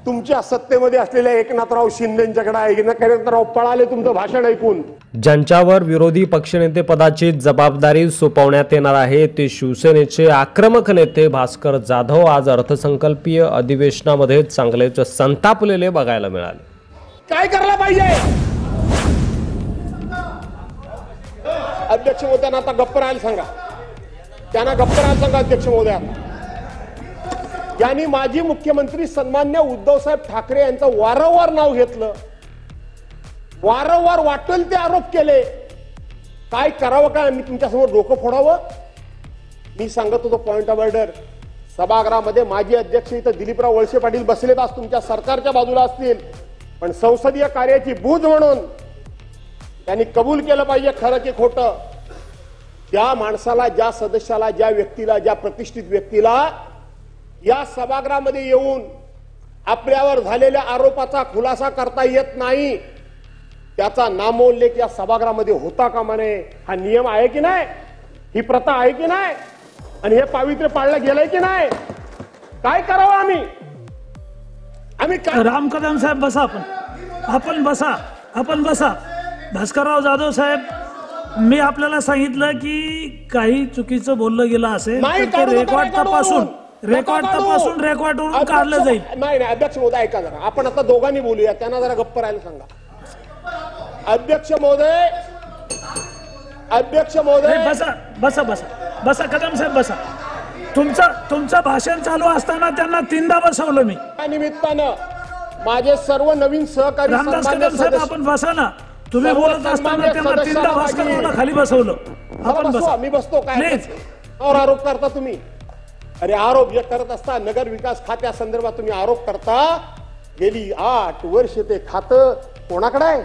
तुमच्या सत्तेमध्ये असलेल्या एकनाथराव शिंदेंच्याकडे एकनाथराव पळाले तुमचं भाषण ऐकून। ज्यांच्यावर विरोधी पक्षनेते पदाची जबाबदारी सोपवण्यात येणार आहे ते शिवसेनेचे आक्रमक नेते भास्कर जाधव आज अर्थसंकल्पीय अधिवेशनामध्ये चांगलेच संतापलेले बघायला मिळाले। काय करायला पाहिजे? अध्यक्ष महोदयांना आता गप्प राहायला सांगा, त्यांना गप्प राहायला सांगा अध्यक्ष महोदयांना। यांनी माजी मुख्यमंत्री सन्मान्य उद्धव साहेब ठाकरे यांचं वारंवार नाव घेतलं, वारंवार वाटेल ते आरोप केले। काय करावं, काय मी तुमच्यासमोर डोकं फोडावं? मी सांगत होतो पॉइंट ऑफ ऑर्डर। सभागृहामध्ये माजी अध्यक्ष इथं दिलीपराव वळसे पाटील बसलेत, आज तुमच्या सरकारच्या बाजूला असतील, पण संसदीय कार्याची बूज म्हणून त्यांनी कबूल केलं पाहिजे खरं की खोटं। ज्या माणसाला, ज्या सदस्याला, ज्या व्यक्तीला, ज्या प्रतिष्ठित व्यक्तीला या सभागृहामध्ये येऊन आपल्यावर झालेल्या आरोपाचा खुलासा करता येत नाही, त्याचा नामोल्लेख या सभागृहामध्ये होता कामा नये। हा नियम आहे की नाही? ही प्रथा आहे की नाही? आणि हे पावित्र्य पाळलं गेलंय की नाही? काय करावं आम्ही? राम कदम साहेब बसा, आपण बसा। भास्करराव जाधव साहेब, मी आपल्याला सांगितलं की काही चुकीचं बोललं गेलं असेल तर रेकॉर्ड तपासून रेकॉर्डवरून काढलं जाईल। नाही अध्यक्ष महोदय ऐका जरा, आपण आता दोघांनी बोलूया, त्यांना जरा गप्प राहायला सांगा। अध्यक्ष महोदय बसा कदम साहेब बसा। तुमचं भाषण चालू असताना त्यांना तीनदा बसवलं मी। त्या निमित्तानं माझे सर्व नवीन सहकारी रामदास कदम साहेब आपण बसा ना, तुम्ही बोलत असताना त्यांना तीनदा भास्कररावला खाली बसवलं। आपण बसा, मी बसतो। काय और आरोप करता तुम्ही? अरे आरोप जे करत असता नगर विकास खात्यासंदर्भात तुम्ही आरोप करता, गेली 8 वर्ष ते खातं कोणाकडे आहे?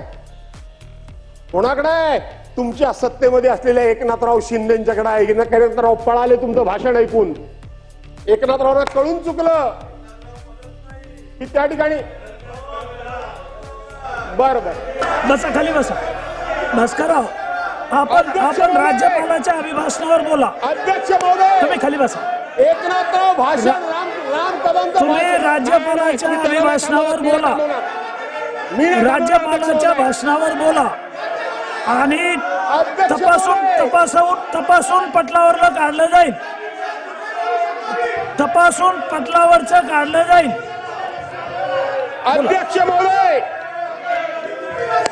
कोणाकडे आहे? तुमच्या सत्तेमध्ये असलेल्या एकनाथराव शिंदेंच्याकडे आहे। एकनाथराव पळाले तुमचं भाषण ऐकून। एकनाथरावला कळून चुकलं की त्या ठिकाणी बरं बसा, खाली बसा। भास्करराव, आपण राज्यपालाच्या अभिभाषणावर बोला। अध्यक्ष महोदय तुम्ही खाली बसा। एकनाथराव भाषण राम कदम तुम्ही राज्यपालाच्या अभिभाषणावर बोला, राज्यपालाच्या भाषणावर बोला आणि तपासून पटलावरचं काढलं जाईल, तपासून पटलावरचं काढलं जाईल। अध्यक्ष महोदय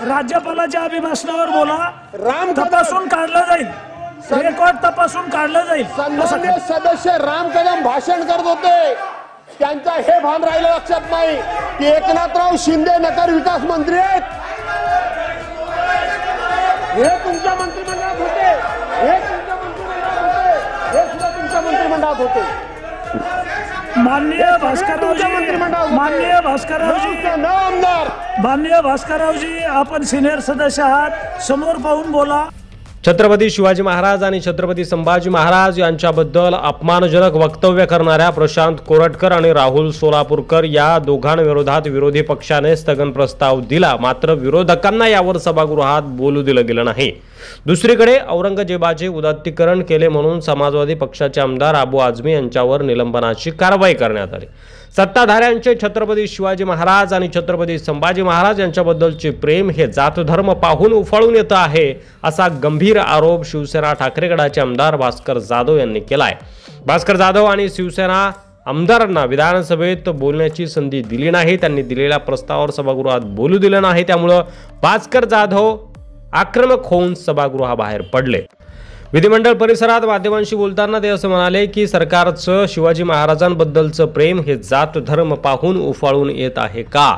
राज्यपालाच्या अभिभाषणावर बोला, तपासून काढलं जाईल, रेकॉर्ड तपासून काढलं जाईल। सन्मान्य सदस्य राम कदम भाषण करत होते, त्यांचा हे भान राहिलं लक्षात नाही की एकनाथराव शिंदे नगर विकास मंत्री आहेत। हे तुमच्या मंत्रिमंडळात होते, हे सुद्धा तुमच्या मंत्रिमंडळात होते। माननीय भास्कररावजी, आपण सिनियर सदस्य आहात, समोर पाहून बोला। छत्रपती शिवाजी महाराज आणि छत्रपती संभाजी महाराज यांच्याबद्दल अपमानजनक वक्तव्य करणाऱ्या प्रशांत कोरटकर आणि राहुल सोलापूरकर या दोघांविरोधात विरोधी पक्षाने स्थगन प्रस्ताव दिला, मात्र विरोधकांना यावर सभागृहात बोलू दिलं गेलं नाही। दुसरीकडे औरंगजेबाचे उदात्तीकरण केले म्हणून समाजवादी पक्षाचे आमदार अबू आझमी यांच्यावर निलंबनाची कारवाई करण्यात आली। सत्ताधाऱ्यांचे छत्रपती शिवाजी महाराज आणि छत्रपती संभाजी महाराज यांच्याबद्दलचे प्रेम हे जातधर्म पाहून उफाळून येत आहे, असा गंभीर आरोप शिवसेना ठाकरे गटाचे आमदार भास्कर जाधव यांनी केलाय। भास्कर जाधव आणि शिवसेना आमदारांना विधानसभेत बोलण्याची संधी दिली नाही, त्यांनी दिलेल्या प्रस्तावावर सभागृहात बोलू दिलं नाही, त्यामुळे भास्कर जाधव आक्रमक होऊन सभागृहाबाहेर पडले। विधिमंडळ परिसरात माध्यमांशी बोलताना ते असं म्हणाले की सरकारचं शिवाजी महाराजांबद्दलचं प्रेम हे जात धर्म पाहून उफाळून येत आहे का?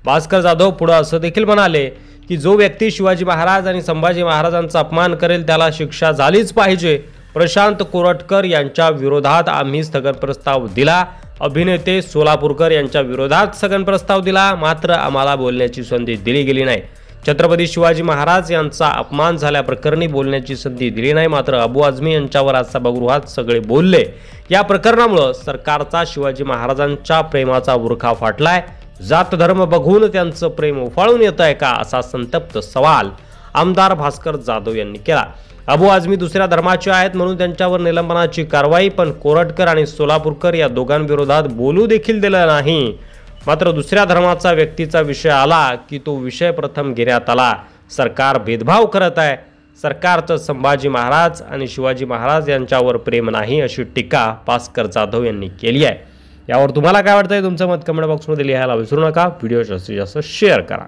भास्कर जाधव पुढे असं देखील म्हणाले की जो व्यक्ती शिवाजी महाराज आणि संभाजी महाराजांचा अपमान करेल त्याला शिक्षा झालीच पाहिजे। प्रशांत कोरटकर यांच्या विरोधात आम्ही स्थगन प्रस्ताव दिला, अभिनेते सोलापूरकर यांच्या विरोधात स्थगन प्रस्ताव दिला, मात्र आम्हाला बोलण्याची संधी दिली गेली नाही। छत्रपती शिवाजी महाराज यांचा अपमान झाल्याप्रकरणी बोलण्याची संधी दिली नाही, मात्र अबू आझमी यांच्यावर आज सभागृहात सगळे बोलले। या प्रकरणामुळे सरकारचा शिवाजी महाराजांच्या प्रेमाचा बुरखा फाटलाय, जात धर्म बघून त्यांचं प्रेम उफाळून येत आहे का, असा संतप्त सवाल आमदार भास्कर जाधव यांनी केला। अबू आझमी दुसऱ्या धर्माचे आहेत म्हणून त्यांच्यावर निलंबनाची कारवाई, पण कोरटकर आणि सोलापूरकर या दोघांविरोधात बोलू देखील दिलं नाही। मात्र दुसऱ्या धर्माचा व्यक्तीचा विषय आला की तो विषय प्रथम घेण्यात आला. सरकार भेदभाव करत आहे. सरकारचं संभाजी महाराज आणि शिवाजी महाराज यांच्यावर प्रेम नाही अशी टीका भास्कर जाधव यांनी केली आहे. यावर तुम्हाला काय वाटतंय? तुमचं मत कमेंट बॉक्समध्ये लिहायला विसरू नका. व्हिडिओ जास्तीत जास्त शेअर करा.